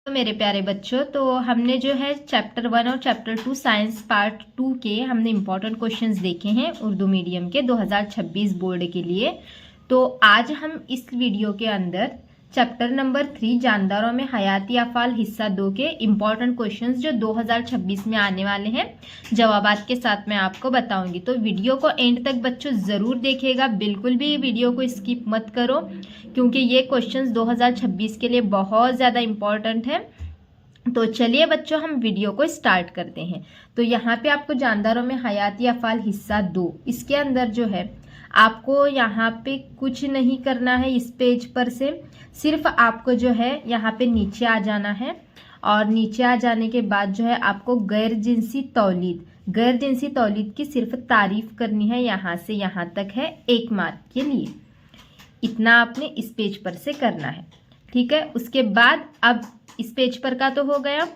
तो मेरे प्यारे बच्चों, तो हमने जो है चैप्टर 1 और चैप्टर 2 साइंस पार्ट 2 के हमने इम्पोर्टेंट क्वेश्चंस देखे हैं उर्दू मीडियम के 2026 बोर्ड के लिए। तो आज हम इस वीडियो के अंदर चैप्टर नंबर 3 जानदारों में हयाती अफ़ाल हिस्सा 2 के इम्पोर्टेंट क्वेश्चंस जो 2026 में आने वाले हैं जवाबात के साथ मैं आपको बताऊंगी। तो वीडियो को एंड तक बच्चों ज़रूर देखिएगा, बिल्कुल भी वीडियो को स्किप मत करो क्योंकि ये क्वेश्चंस 2026 के लिए बहुत ज़्यादा इम्पोर्टेंट है। तो चलिए बच्चों हम वीडियो को स्टार्ट करते हैं। तो यहाँ पे आपको जानदारों में हयाती अफ़ाल हिस्सा 2, इसके अंदर जो है आपको यहाँ पे कुछ नहीं करना है। इस पेज पर से सिर्फ आपको जो है यहाँ पे नीचे आ जाना है और नीचे आ जाने के बाद जो है आपको गैर जिनसी तौलीद की सिर्फ तारीफ करनी है। यहाँ से यहाँ तक है 1 मार्क के लिए। इतना आपने इस पेज पर से करना है, ठीक है। उसके बाद अब इस पेज पर का तो हो गया।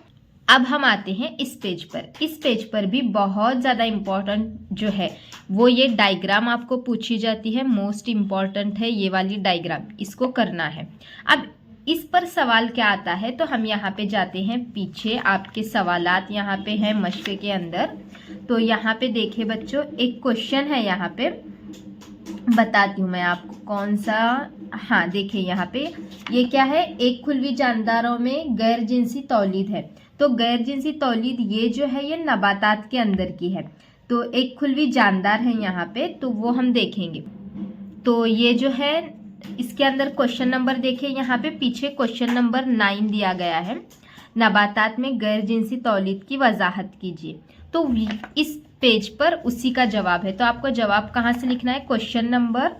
अब हम आते हैं इस पेज पर। इस पेज पर भी बहुत ज़्यादा इम्पोर्टेंट जो है वो ये डायग्राम आपको पूछी जाती है। मोस्ट इम्पॉर्टेंट है ये वाली डायग्राम, इसको करना है। अब इस पर सवाल क्या आता है तो हम यहाँ पे जाते हैं पीछे। आपके सवालात यहाँ पे हैं मश्क के अंदर। तो यहाँ पे देखिए बच्चों, एक क्वेश्चन है यहाँ पे, बताती हूँ मैं आपको कौन सा। हाँ देखिए यहाँ पे ये क्या है, एक खुलवी जानदारों में गैर जिनसी तौलीद है। तो गैर जिनसी तौलीद ये जो है ये नबातात के अंदर की है। तो एक खुलवी जानदार है यहाँ पे, तो वो हम देखेंगे। तो ये जो है इसके अंदर क्वेश्चन नंबर देखिए, यहाँ पे पीछे क्वेश्चन नंबर 9 दिया गया है, नबातात में गैर जिनसी तौलीद की वजाहत कीजिए। तो इस पेज पर उसी का जवाब है। तो आपको जवाब कहाँ से लिखना है, question number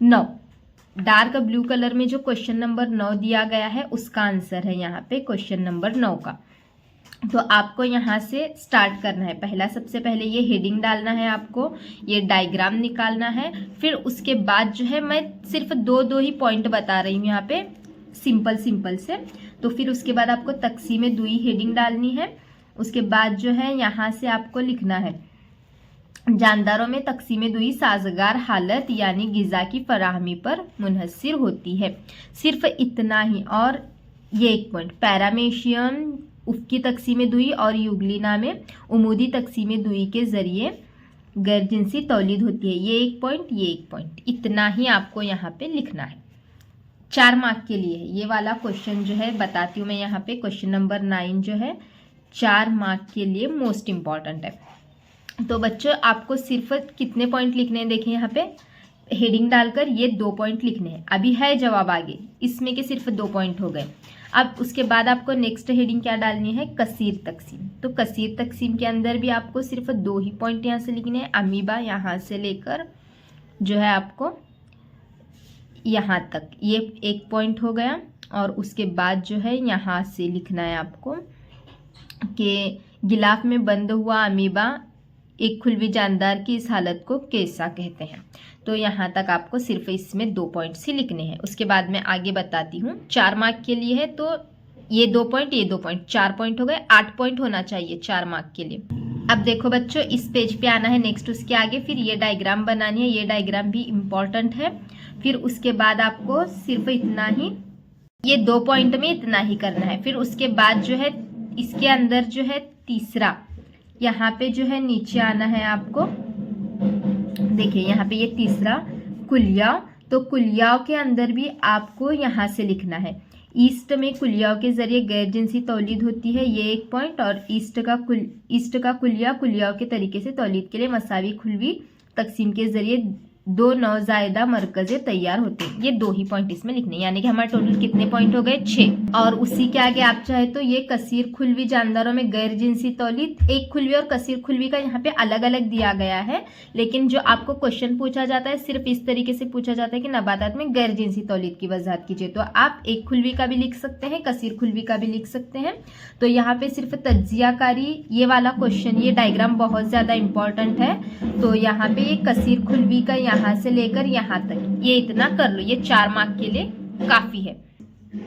9, dark blue colour में जो क्वेश्चन नंबर 9 दिया गया है उसका आंसर है यहाँ पे क्वेश्चन नंबर 9 का। तो आपको यहाँ से स्टार्ट करना है। सबसे पहले ये हेडिंग डालना है, आपको ये डायग्राम निकालना है। फिर उसके बाद जो है मैं सिर्फ दो ही पॉइंट बता रही हूँ यहाँ पे सिंपल से। तो फिर उसके बाद आपको तकसीम दुई हेडिंग डालनी है। उसके बाद जो है यहाँ से आपको लिखना है जानदारों में तकसीम दुई साजगार हालत यानी गिज़ा की फराहमी पर मुनहसर होती है। सिर्फ इतना ही। और ये एक पॉइंट, पैरामेशियम उफ़की तकसीम दुई और यूग्लिना में उमूदी तकसीम दुई के ज़रिए गैर जिनसी तौलीद होती है। ये एक पॉइंट, ये एक पॉइंट, इतना ही आपको यहाँ पे लिखना है। 4 मार्क के लिए है ये वाला क्वेश्चन जो है, बताती हूँ मैं यहाँ पे क्वेश्चन नंबर 9 जो है 4 मार्क के लिए मोस्ट इम्पॉर्टेंट है। तो बच्चों आपको सिर्फ कितने पॉइंट लिखने हैं, देखिए यहाँ पे हेडिंग डालकर ये 2 पॉइंट लिखने हैं। अभी है जवाब आगे, इसमें के सिर्फ 2 पॉइंट हो गए। अब उसके बाद आपको नेक्स्ट हेडिंग क्या डालनी है, कसीर तकसीम। तो कसीर तकसीम के अंदर भी आपको सिर्फ 2 ही पॉइंट यहाँ से लिखने हैं। अमीबा यहाँ से लेकर जो है आपको यहाँ तक, ये 1 पॉइंट हो गया। और उसके बाद जो है यहाँ से लिखना है आपको कि गिलाफ में बंद हुआ अमीबा एक खुलवी जानदार की इस हालत को कैसा कहते हैं। तो यहाँ तक आपको सिर्फ इसमें 2 पॉइंट्स ही लिखने हैं। उसके बाद मैं आगे बताती हूँ। 4 मार्क के लिए है, तो ये 2 पॉइंट, ये 2 पॉइंट, 4 पॉइंट हो गए। 8 पॉइंट होना चाहिए 4 मार्क के लिए। अब देखो बच्चों इस पेज पे आना है नेक्स्ट, उसके आगे फिर ये डायग्राम बनानी है। ये डायग्राम भी इम्पॉर्टेंट है। फिर उसके बाद आपको सिर्फ इतना ही, ये 2 पॉइंट में इतना ही करना है। फिर उसके बाद जो है इसके अंदर जो है तीसरा, यहाँ पे जो है नीचे आना है आपको। देखिए यहाँ पे ये तीसरा कुलिया, तो कुलियाओं के अंदर भी आपको यहाँ से लिखना है। ईस्ट में कुलियाओं के जरिए गैर जिनसी तौलीद होती है, ये 1 पॉइंट। और ईस्ट का कुलिया कुलियाओं के तरीके से तौलीद के लिए मसावी खुलवी तकसीम के जरिए 2 नौजायदा मरकज़े तैयार होते हैं। ये 2 ही पॉइंट इसमें लिखने, यानी कि हमारे टोटल कितने पॉइंट हो गए, 6। और उसी के आगे आप चाहे तो ये कसीर खुलवी जानदारों में गैर जिनसी तौलीद, एक खुलवी और कसीर खुलवी का यहाँ पे अलग अलग दिया गया है। लेकिन जो आपको क्वेश्चन पूछा जाता है सिर्फ इस तरीके से पूछा जाता है कि नबातात में गैर जिनसी तौलीद की वजाहत कीजिए। तो आप एक खुलवी का भी लिख सकते हैं, कसीर खुलवी का भी लिख सकते हैं। तो यहाँ पे सिर्फ तज्जियाकारी ये वाला क्वेश्चन, ये डायग्राम बहुत ज़्यादा इंपॉर्टेंट है। तो यहाँ पे ये कसीर खुलवी का यहाँ से लेकर यहाँ तक ये इतना कर लो, ये 4 मार्क के लिए काफ़ी है।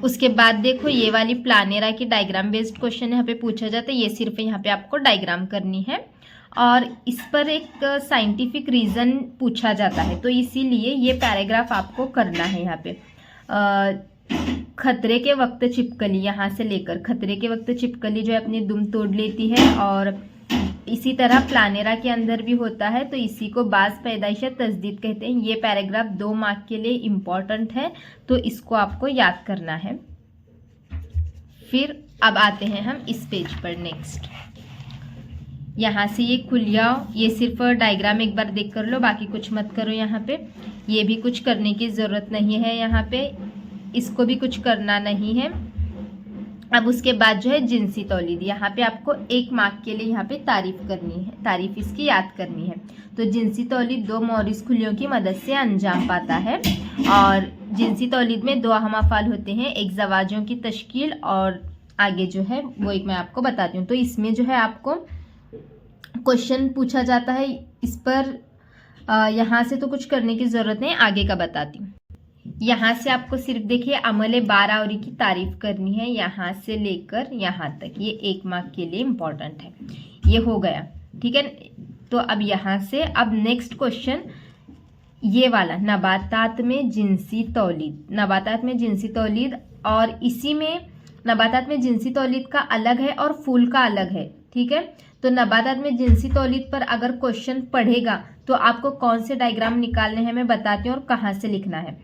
उसके बाद देखो ये वाली प्लानेरा की डायग्राम बेस्ड क्वेश्चन यहाँ पे पूछा जाता है। ये सिर्फ यहाँ पे आपको डायग्राम करनी है और इस पर एक साइंटिफिक रीज़न पूछा जाता है, तो इसीलिए ये पैराग्राफ आपको करना है यहाँ पे। खतरे के वक्त छिपकली, यहाँ से लेकर खतरे के वक्त छिपकली जो है अपनी दुम तोड़ लेती है, और इसी तरह प्लानेरा के अंदर भी होता है, तो इसी को बाज पैदाइश या तजदीद कहते हैं। ये पैराग्राफ 2 मार्क के लिए इम्पॉर्टेंट है, तो इसको आपको याद करना है। फिर अब आते हैं हम इस पेज पर। नेक्स्ट यहाँ से ये खुल जाओ, ये सिर्फ डायग्राम एक बार देख कर लो, बाकी कुछ मत करो। यहाँ पे ये भी कुछ करने की ज़रूरत नहीं है, यहाँ पे इसको भी कुछ करना नहीं है। अब उसके बाद जो है जिनसी तौलीद, यहाँ पे आपको 1 मार्क के लिए यहाँ पे तारीफ करनी है, तारीफ इसकी याद करनी है। तो जिनसी तौलीद 2 मौरिस खुलियों की मदद से अंजाम पाता है, और जिनसी तौलीद में 2 अहम अफ़ाल होते हैं, एक ज़वाजों की तश्कील और आगे जो है वो एक मैं आपको बताती हूँ। तो इसमें जो है आपको क्वेश्चन पूछा जाता है इस पर, यहाँ से तो कुछ करने की ज़रूरत नहीं, आगे का बताती हूँ। यहाँ से आपको सिर्फ देखिए अमले बारावरी की तारीफ करनी है, यहाँ से लेकर यहाँ तक, ये 1 मार्क के लिए इम्पॉर्टेंट है। ये हो गया, ठीक है। तो अब यहाँ से अब नेक्स्ट क्वेश्चन ये वाला, नबातात में जिनसी तौलीद, नबातात में जिनसी तौलीद, और इसी में नबातात में जिनसी तौलीद का अलग है और फूल का अलग है, ठीक है। तो नबातात में जिनसी तौलीद पर अगर क्वेश्चन पढ़ेगा तो आपको कौन से डायग्राम निकालने हैं मैं बताती हूँ और कहाँ से लिखना है,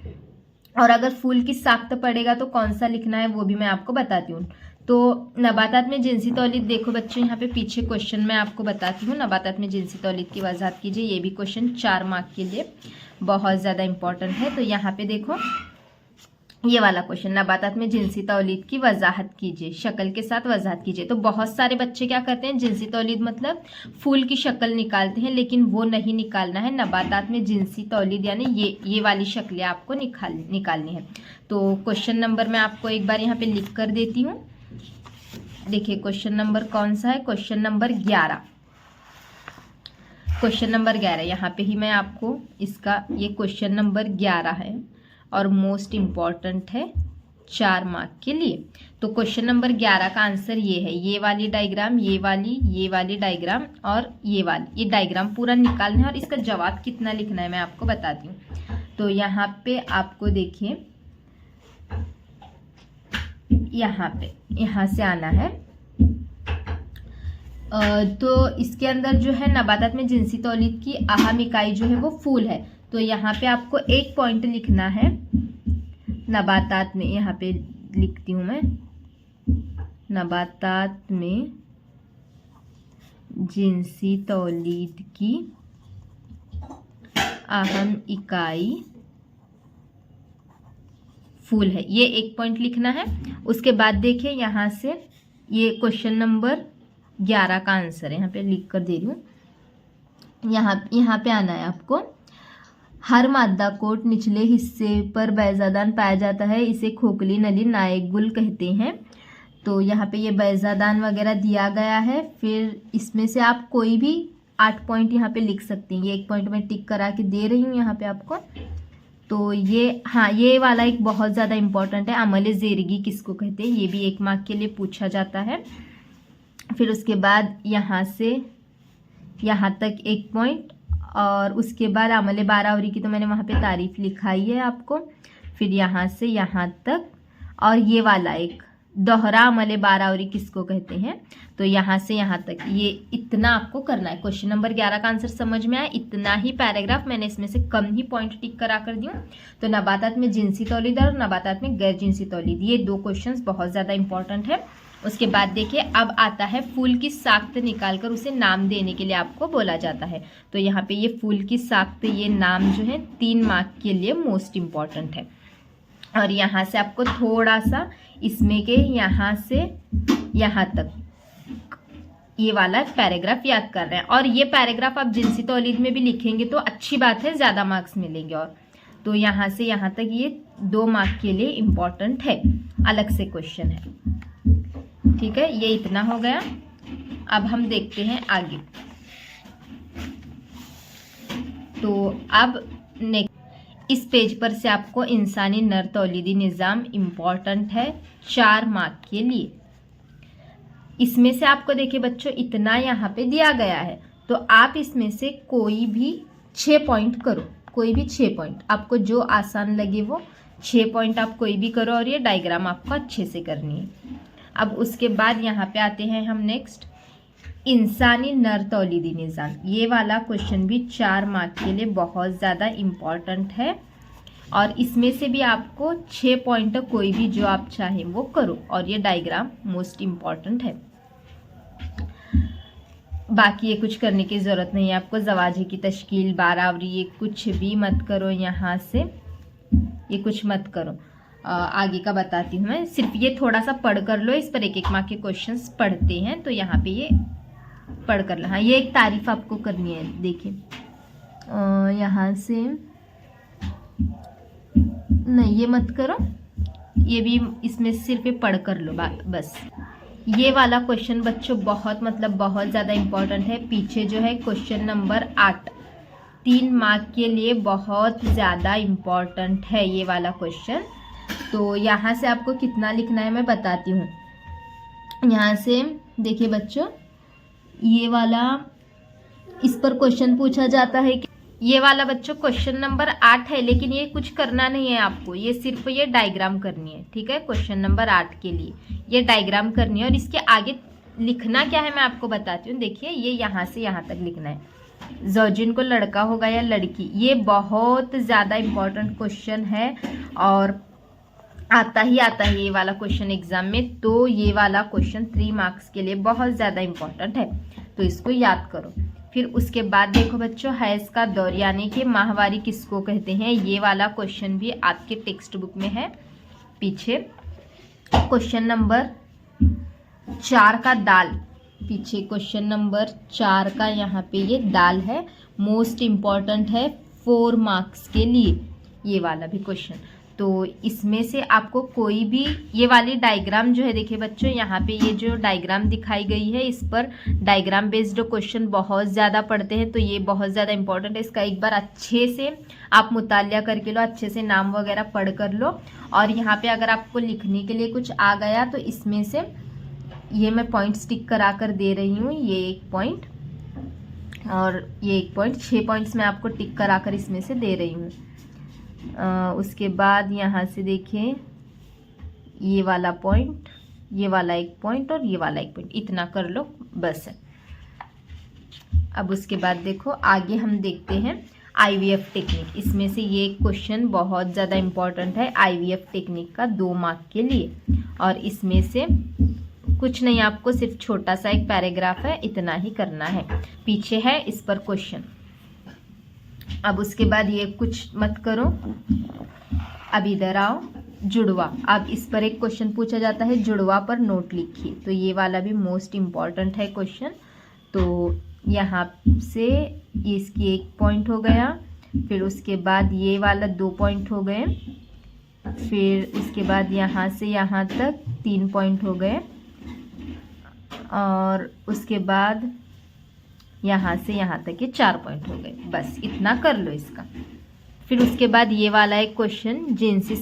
और अगर फूल की साख्त पड़ेगा तो कौन सा लिखना है वो भी मैं आपको बताती हूँ। तो नबातात में जिनसी तौलीद देखो बच्चों, यहाँ पे पीछे क्वेश्चन मैं आपको बताती हूँ। नबातात में जिनसी तौलीद की वजाहत कीजिए, ये भी क्वेश्चन 4 मार्क के लिए बहुत ज़्यादा इंपॉर्टेंट है। तो यहाँ पे देखो ये वाला क्वेश्चन, नबातात में जिनसी तौलीद की वजाहत कीजिए, शक्ल के साथ वजाहत कीजिए। तो बहुत सारे बच्चे क्या करते हैं, जिनसी तौलीद मतलब फूल की शक्ल निकालते हैं, लेकिन वो नहीं निकालना है। नबातात में जिनसी तौलीद यानी ये वाली शक्लें आपको निकालनी है। तो क्वेश्चन नंबर मैं आपको एक बार यहाँ पे लिख कर देती हूँ। देखिए क्वेश्चन नंबर कौन सा है, क्वेश्चन नंबर 11। क्वेश्चन नंबर 11 यहाँ पे ही मैं आपको इसका, ये क्वेश्चन नंबर 11 है और मोस्ट इम्पॉर्टेंट है 4 मार्क के लिए। तो क्वेश्चन नंबर 11 का आंसर ये है, ये वाली डायग्राम, ये वाली डायग्राम और ये वाली, ये डायग्राम पूरा निकालना है और इसका जवाब कितना लिखना है मैं आपको बताती हूँ। तो यहाँ पे आपको देखिए, यहाँ से आना है। तो इसके अंदर जो है नबातात में जिनसी तौलीद की अहम इकाई जो है वो फूल है। तो यहाँ पे आपको 1 पॉइंट लिखना है नबातात में, यहाँ पे लिखती हूँ मैं, नबातात में जिनसी तौलीद की अहम इकाई फूल है, ये 1 पॉइंट लिखना है। उसके बाद देखिए यहाँ से ये क्वेश्चन नंबर 11 का आंसर है, यहाँ पे लिख कर दे रही हूँ। यहाँ पे आना है आपको, हर मादा कोट निचले हिस्से पर बैजादान पाया जाता है, इसे खोखली नली नायक गुल कहते हैं। तो यहाँ पे ये बैजादान वगैरह दिया गया है। फिर इसमें से आप कोई भी 8 पॉइंट यहाँ पे लिख सकते हैं, ये 1 पॉइंट मैं टिक करा के दे रही हूँ यहाँ पे आपको। तो ये, हाँ, ये वाला एक बहुत ज़्यादा इम्पॉर्टेंट है, अमले ज़ेरगी किसको कहते हैं, ये भी 1 मार्क के लिए पूछा जाता है। फिर उसके बाद यहाँ से यहाँ तक 1 पॉइंट, और उसके बाद अमले बारावरी की तो मैंने वहाँ पे तारीफ लिखाई है आपको। फिर यहाँ से यहाँ तक, और ये वाला एक दोहरा अमले बारावरी किसको कहते हैं, तो यहाँ से यहाँ तक, ये इतना आपको करना है। क्वेश्चन नंबर 11 का आंसर समझ में आया, इतना ही पैराग्राफ, मैंने इसमें से कम ही पॉइंट टिक करा कर दी हूँ। तो नबातात में जिनसी तौलीद और नबातात में गैर जिनसी तौलीद, ये 2 क्वेश्चंस बहुत ज़्यादा इंपॉर्टेंट है। उसके बाद देखिए अब आता है फूल की साख्त निकालकर उसे नाम देने के लिए आपको बोला जाता है। तो यहाँ पे ये फूल की साख्त, ये नाम जो है 3 मार्क के लिए मोस्ट इम्पॉर्टेंट है। और यहाँ से आपको थोड़ा सा इसमें के यहाँ से यहाँ तक ये वाला पैराग्राफ याद कर रहे हैं, और ये पैराग्राफ आप जिनसी तौलीद में भी लिखेंगे तो अच्छी बात है, ज़्यादा मार्क्स मिलेंगे। और तो यहाँ से यहाँ तक ये 2 मार्क के लिए इम्पॉर्टेंट है, अलग से क्वेश्चन है, ठीक है। ये इतना हो गया। अब हम देखते हैं आगे। तो अब इस पेज पर से आपको इंसानी नर तौलीदी निज़ाम इम्पॉर्टेंट है 4 मार्क के लिए। इसमें से आपको देखिए बच्चों इतना यहाँ पे दिया गया है, तो आप इसमें से कोई भी 6 पॉइंट करो, कोई भी 6 पॉइंट आपको जो आसान लगे वो 6 पॉइंट आप कोई भी करो और ये डायग्राम आपको अच्छे से करनी है। अब उसके बाद यहाँ पे आते हैं हम नेक्स्ट, इंसानी नर तौलीदी निज़ाम। ये वाला क्वेश्चन भी 4 मार्क के लिए बहुत ज़्यादा इम्पॉर्टेंट है और इसमें से भी आपको 6 पॉइंट कोई भी जो आप चाहें वो करो और ये डायग्राम मोस्ट इम्पॉर्टेंट है। बाकी ये कुछ करने की ज़रूरत नहीं है आपको। ज़वाजे की तश्कील, बारावरी, ये कुछ भी मत करो, यहाँ से ये कुछ मत करो। आगे का बताती हूँ मैं, सिर्फ ये थोड़ा सा पढ़ कर लो। इस पर 1-1 मार्क के क्वेश्चंस पढ़ते हैं तो यहाँ पे ये पढ़ कर लो। हाँ, ये एक तारीफ आपको करनी है। देखिए यहाँ से नहीं, ये मत करो, ये भी इसमें सिर्फ ये पढ़ कर लो बस। ये वाला क्वेश्चन बच्चों बहुत बहुत ज़्यादा इम्पोर्टेंट है। पीछे जो है क्वेश्चन नंबर 8 3 मार्क के लिए बहुत ज़्यादा इम्पोर्टेंट है ये वाला क्वेश्चन। तो यहाँ से आपको कितना लिखना है मैं बताती हूँ। यहाँ से देखिए बच्चों, ये वाला, इस पर क्वेश्चन पूछा जाता है कि ये वाला बच्चों क्वेश्चन नंबर 8 है, लेकिन ये कुछ करना नहीं है आपको, ये सिर्फ ये डायग्राम करनी है। ठीक है, क्वेश्चन नंबर 8 के लिए ये डायग्राम करनी है और इसके आगे लिखना क्या है मैं आपको बताती हूँ। देखिए ये यहाँ से यहाँ तक लिखना है। ज़ौजिन को लड़का होगा या लड़की, ये बहुत ज़्यादा इम्पोर्टेंट क्वेश्चन है और आता ही ये वाला क्वेश्चन एग्जाम में। तो ये वाला क्वेश्चन 3 मार्क्स के लिए बहुत ज़्यादा इम्पोर्टेंट है, तो इसको याद करो। फिर उसके बाद देखो बच्चों, हैज़ का दौर यानी कि माहवारी किसको कहते हैं, ये वाला क्वेश्चन भी आपके टेक्स्ट बुक में है। पीछे क्वेश्चन नंबर 4 का दाल, पीछे क्वेश्चन नंबर 4 का यहाँ पे ये दाल है, मोस्ट इम्पॉर्टेंट है 4 मार्क्स के लिए ये वाला भी क्वेश्चन। तो इसमें से आपको कोई भी, ये वाली डायग्राम जो है देखिए बच्चों, यहाँ पे ये जो डायग्राम दिखाई गई है इस पर डायग्राम बेस्ड क्वेश्चन बहुत ज़्यादा पढ़ते हैं, तो ये बहुत ज़्यादा इंपॉर्टेंट है। इसका एक बार अच्छे से आप मुतालिया करके लो, अच्छे से नाम वगैरह पढ़ कर लो। और यहाँ पे अगर आपको लिखने के लिए कुछ आ गया तो इसमें से ये मैं पॉइंट टिक करा कर दे रही हूँ, ये 1 पॉइंट और ये 1 पॉइंट, 6 पॉइंट्स मैं आपको टिक करा कर इसमें से दे रही हूँ। उसके बाद यहाँ से देखिए ये वाला पॉइंट, ये वाला 1 पॉइंट और ये वाला 1 पॉइंट, इतना कर लो बस है। अब उसके बाद देखो आगे हम देखते हैं IVF टेक्निक। इसमें से ये क्वेश्चन बहुत ज़्यादा इम्पॉर्टेंट है IVF टेक्निक का 2 मार्क के लिए, और इसमें से कुछ नहीं, आपको सिर्फ छोटा सा एक पैराग्राफ है, इतना ही करना है। पीछे है इस पर क्वेश्चन। अब उसके बाद ये कुछ मत करो। अब इधर आओ, जुड़वा। अब इस पर एक क्वेश्चन पूछा जाता है, जुड़वा पर नोट लिखिए, तो ये वाला भी मोस्ट इम्पॉर्टेंट है क्वेश्चन। तो यहाँ से इसकी 1 पॉइंट हो गया, फिर उसके बाद ये वाला 2 पॉइंट हो गए, फिर उसके बाद यहाँ से यहाँ तक 3 पॉइंट हो गए, और उसके बाद यहाँ से यहाँ तक ये 4 पॉइंट हो गए। बस इतना कर लो इसका। फिर उसके बाद ये वाला एक क्वेश्चन, जिनसी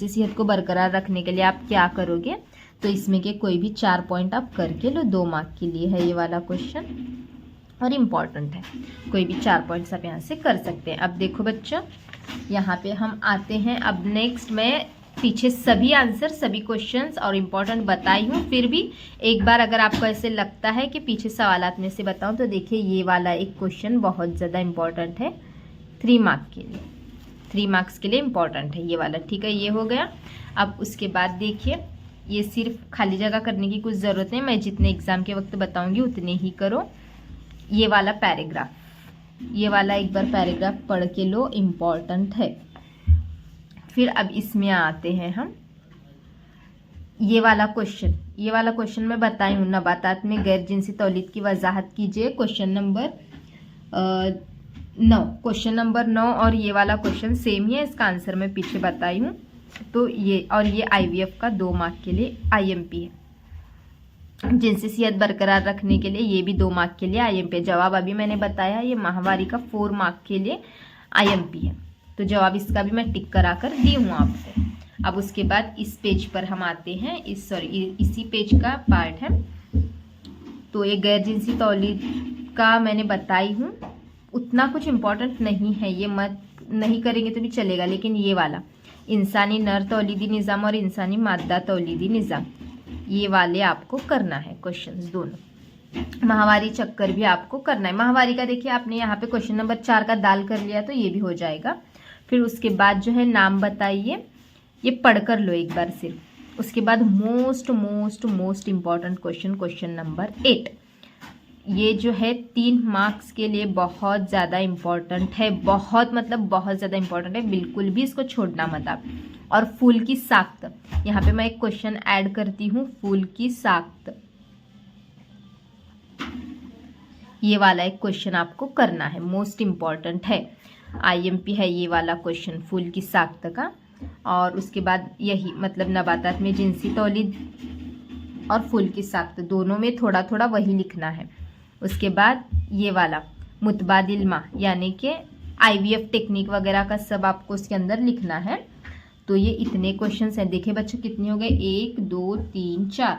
सेहत को बरकरार रखने के लिए आप क्या करोगे, तो इसमें के कोई भी 4 पॉइंट आप करके लो, 2 मार्क के लिए है ये वाला क्वेश्चन और इम्पॉर्टेंट है। कोई भी 4 पॉइंट्स आप यहाँ से कर सकते हैं। अब देखो बच्चों, यहाँ पे हम आते हैं। अब नेक्स्ट मैं पीछे सभी आंसर, सभी क्वेश्चंस और इम्पॉर्टेंट बताई हूँ, फिर भी एक बार अगर आपको ऐसे लगता है कि पीछे सवालात में से बताऊँ, तो देखिए ये वाला एक क्वेश्चन बहुत ज़्यादा इम्पॉर्टेंट है 3 मार्क के लिए, 3 मार्क्स के लिए इम्पॉर्टेंट है ये वाला। ठीक है, ये हो गया। अब उसके बाद देखिए, ये सिर्फ खाली जगह करने की कुछ ज़रूरत नहीं, मैं जितने एग्ज़ाम के वक्त बताऊँगी उतने ही करो। ये वाला पैराग्राफ, ये वाला एक बार पैराग्राफ पढ़ के लो, इम्पॉर्टेंट है। फिर अब इसमें आते हैं हम, ये वाला क्वेश्चन मैं बताई हूँ, नबातात में गैर जिनसी तौलीद की वजाहत कीजिए, क्वेश्चन नंबर 9, क्वेश्चन नंबर 9। और ये वाला क्वेश्चन सेम ही है, इसका आंसर मैं पीछे बताई हूँ। तो ये और ये IVF का 2 मार्क के लिए IMP है। जिनसी सेहत बरकरार रखने के लिए ये भी 2 मार्क के लिए IMP है। जवाब अभी मैंने बताया, ये माहवारी का 4 मार्क के लिए IMP है, तो जवाब इसका भी मैं टिक करा कर दी हूँ आपको। अब उसके बाद इस पेज पर हम आते हैं, इसी पेज का पार्ट है। तो ये गैर जिनसी तौलीद का मैंने बताई हूँ, उतना कुछ इम्पोर्टेंट नहीं है, ये मत नहीं करेंगे तो भी चलेगा, लेकिन ये वाला इंसानी नर तौलीदी निज़ाम और इंसानी मादा तौलीदी निज़ाम, ये वाले आपको करना है क्वेश्चंस दोनों। माहवारी चक्कर भी आपको करना है। माहवारी का देखिए आपने यहाँ पे क्वेश्चन नंबर 4 का दाल कर लिया तो ये भी हो जाएगा। फिर उसके बाद जो है नाम बताइए, ये पढ़ कर लो एक बार सिर्फ। उसके बाद most most most important question number 8, ये जो है 3 मार्क्स के लिए बहुत ज़्यादा इम्पॉर्टेंट है, बहुत मतलब बहुत ज़्यादा इम्पॉर्टेंट है, बिल्कुल भी इसको छोड़ना मत आप। और फूल की साख्त, यहाँ पे मैं एक क्वेश्चन ऐड करती हूँ, फूल की साख्त, ये वाला एक क्वेश्चन आपको करना है, मोस्ट इम्पॉर्टेंट है, आईएमपी है ये वाला क्वेश्चन फूल की साख्त का। और उसके बाद यही मतलब नबातात में जिनसी तौलीद और फूल की साख्त दोनों में थोड़ा थोड़ा वही लिखना है। उसके बाद ये वाला मुतबादिल माँ यानी कि आईवीएफ टेक्निक वगैरह का सब आपको उसके अंदर लिखना है। तो ये इतने क्वेश्चंस हैं। देखिए बच्चों कितने हो गए, 1 2 3 4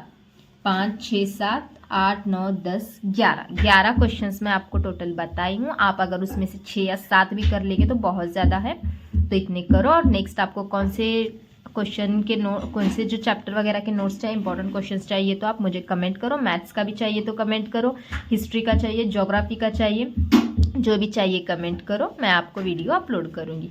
5 6 7 8 9 10 11 क्वेश्चंस मैं आपको टोटल बताई हूँ। आप अगर उसमें से 6 या 7 भी कर लेंगे तो बहुत ज़्यादा है, तो इतने करो। और नेक्स्ट आपको कौन से क्वेश्चन के कौन से जो चैप्टर वगैरह के नोट्स चाहिए, इंपॉर्टेंट क्वेश्चंस चाहिए तो आप मुझे कमेंट करो। मैथ्स का भी चाहिए तो कमेंट करो, हिस्ट्री का चाहिए, ज्योग्राफी का चाहिए, जो भी चाहिए कमेंट करो, मैं आपको वीडियो अपलोड करूँगी।